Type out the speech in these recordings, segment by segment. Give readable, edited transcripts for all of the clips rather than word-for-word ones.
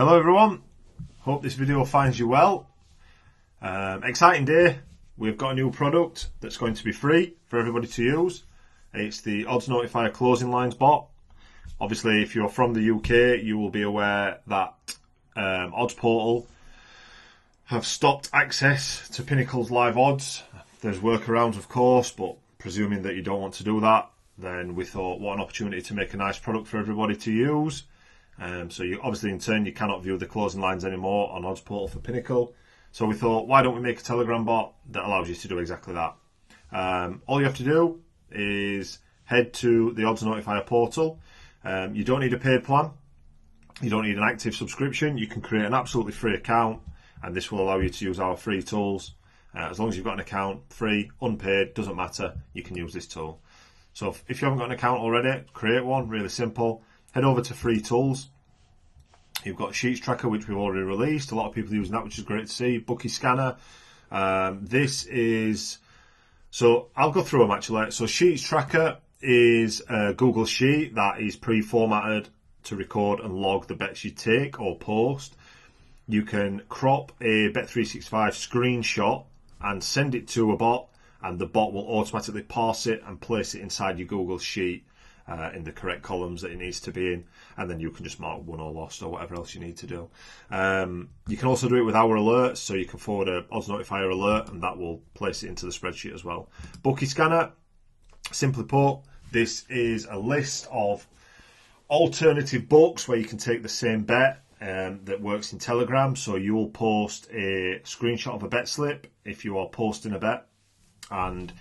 Hello everyone, hope this video finds you well. Exciting day, we've got a new product that's going to be free for everybody to use. It's the OddsNotifier closing lines bot. Obviously if you're from the UK you will be aware that Odds Portal have stopped access to Pinnacle's live odds. There's workarounds of course, but presuming that you don't want to do that, then we thought what an opportunity to make a nice product for everybody to use. So you obviously in turn you cannot view the closing lines anymore on Odds Portal for Pinnacle. So we thought, why don't we make a Telegram bot that allows you to do exactly that. All you have to do is head to the OddsNotifier portal. You don't need a paid plan. You don't need an active subscription. You can create an absolutely free account and this will allow you to use our free tools. As long as you've got an account, free, unpaid, doesn't matter, you can use this tool. So if you haven't got an account already, create one, really simple. Head over to free tools. You've got Sheets Tracker, which we've already released. A lot of people using that, which is great to see. Bookie Scanner. This is... So I'll go through them actually. So Sheets Tracker is a Google Sheet that is pre-formatted to record and log the bets you take or post. You can crop a Bet365 screenshot and send it to a bot, and the bot will automatically parse it and place it inside your Google Sheet in the correct columns that it needs to be in, and then you can just mark won or lost or whatever else you need to do. You can also do it with our alerts, so you can forward a OddsNotifier alert and that will place it into the spreadsheet as well. Bookie Scanner, simply put, this is a list of alternative books where you can take the same bet that works in Telegram. So you will post a screenshot of a bet slip if you are posting a bet, and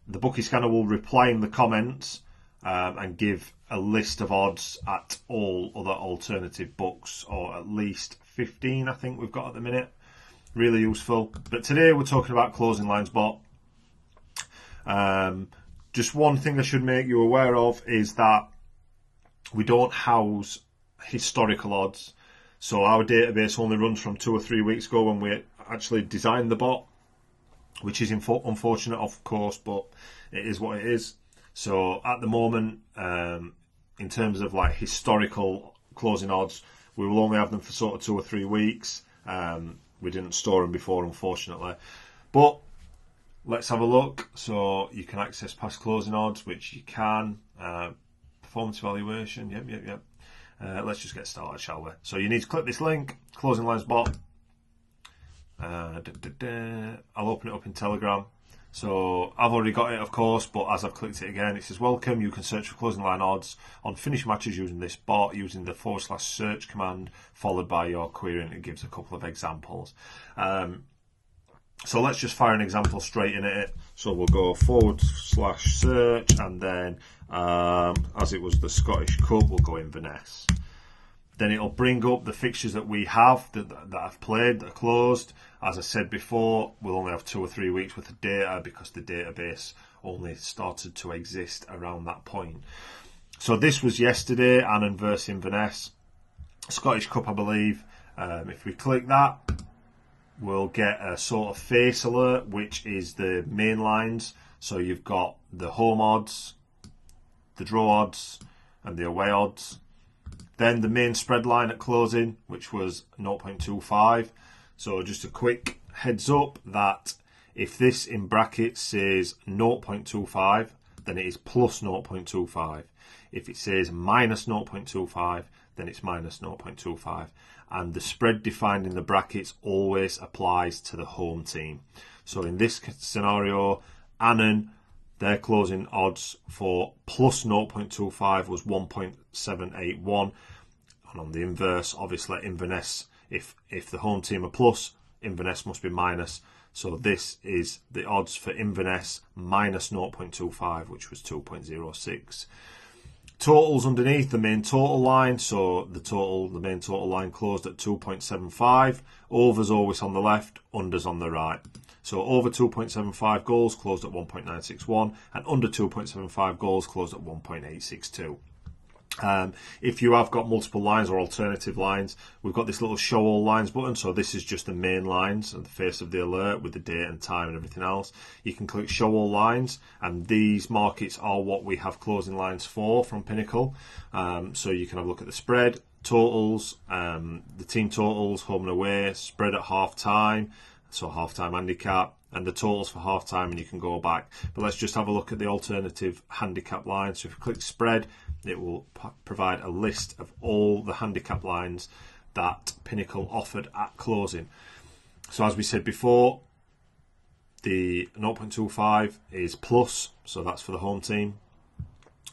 the Bookie Scanner will reply in the comments and give a list of odds at all other alternative books, or at least 15 I think we've got at the minute. Really useful. But today we're talking about closing lines bot. Just one thing I should make you aware of is that we don't house historical odds. So our database only runs from 2 or 3 weeks ago when we actually designed the bot, which is unfortunate of course, but it is what it is. So at the moment, in terms of like historical closing odds, we will only have them for sort of 2 or 3 weeks. We didn't store them before, unfortunately. But let's have a look. So you can access past closing odds, which you can. Performance evaluation, yep. Let's just get started, shall we? So you need to click this link, closing lines bot. I'll open it up in Telegram. So I've already got it, of course, but as I've clicked it again, it says welcome. You can search for closing line odds on finished matches using this bot, using the /search command followed by your query, and it gives a couple of examples. So let's just fire an example straight in at it. So we'll go /search, and then as it was the Scottish Cup, we'll go Inverness. Then it'll bring up the fixtures that we have that I've played, that are closed. As I said before, we'll only have 2 or 3 weeks worth of data because the database only started to exist around that point. So this was yesterday, Annan versus Inverness, Scottish Cup I believe. If we click that, we'll get a sort of face alert, which is the main lines. So you've got the home odds, the draw odds and the away odds. Then the main spread line at closing, which was 0.25. So just a quick heads up that if this in brackets says 0.25, then it is plus 0.25. If it says minus 0.25, then it's minus 0.25. And the spread defined in the brackets always applies to the home team. So in this scenario, Annan, their closing odds for plus 0.25 was 1.781. And on the inverse, obviously Inverness, if the home team are plus, Inverness must be minus. So this is the odds for Inverness minus 0.25, which was 2.06. Totals underneath the main total line. So the main total line closed at 2.75. Overs always on the left, unders on the right. So over 2.75 goals closed at 1.961, and under 2.75 goals closed at 1.862. If you have got multiple lines or alternative lines, we've got this little show all lines button. So this is just the main lines and the face of the alert with the date and time and everything else. You can click show all lines, and these markets are what we have closing lines for from Pinnacle. So you can have a look at the spread, totals, the team totals, home and away, spread at half time, so half time handicap, and the totals for half time, and you can go back. But let's just have a look at the alternative handicap lines. So if you click spread, it will provide a list of all the handicap lines that Pinnacle offered at closing. So as we said before, the 0.25 is plus, so that's for the home team.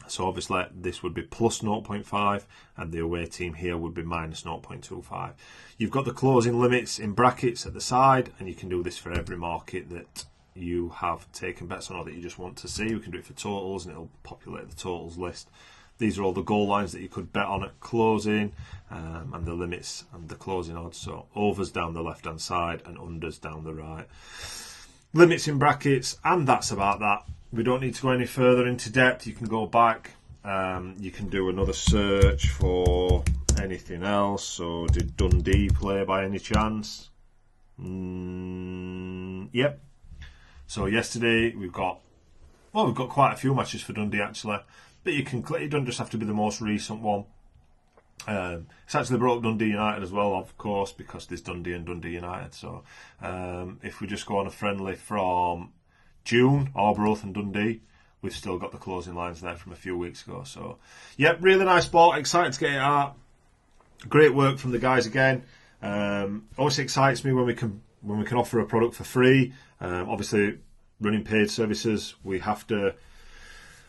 So obviously this would be plus 0.5 and the away team here would be minus 0.25. You've got the closing limits in brackets at the side, and you can do this for every market that you have taken bets on or that you just want to see. You can do it for totals and it'll populate the totals list. These are all the goal lines that you could bet on at closing, and the limits and the closing odds. So overs down the left hand side and unders down the right. Limits in brackets, and that's about that. We don't need to go any further into depth. You can go back. You can do another search for anything else. So did Dundee play by any chance? Yep. So yesterday we've got quite a few matches for Dundee actually. But you can click. It doesn't just have to be the most recent one. It's actually brought up Dundee United as well, of course, because there's Dundee and Dundee United. So if we just go on a friendly from June, Arbroath and Dundee, we've still got the closing lines there from a few weeks ago. So, yeah, really nice ball. Excited to get it out. Great work from the guys again. Always excites me when we can offer a product for free. Obviously, running paid services, we have to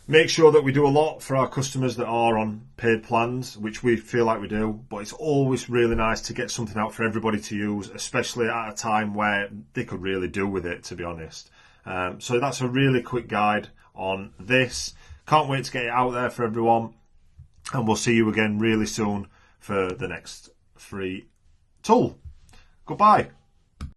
make sure that we do a lot for our customers that are on paid plans, which we feel like we do. But it's always really nice to get something out for everybody to use, especially at a time where they could really do with it, to be honest. So that's a really quick guide on this. Can't wait to get it out there for everyone. And we'll see you again really soon for the next free tool. Goodbye.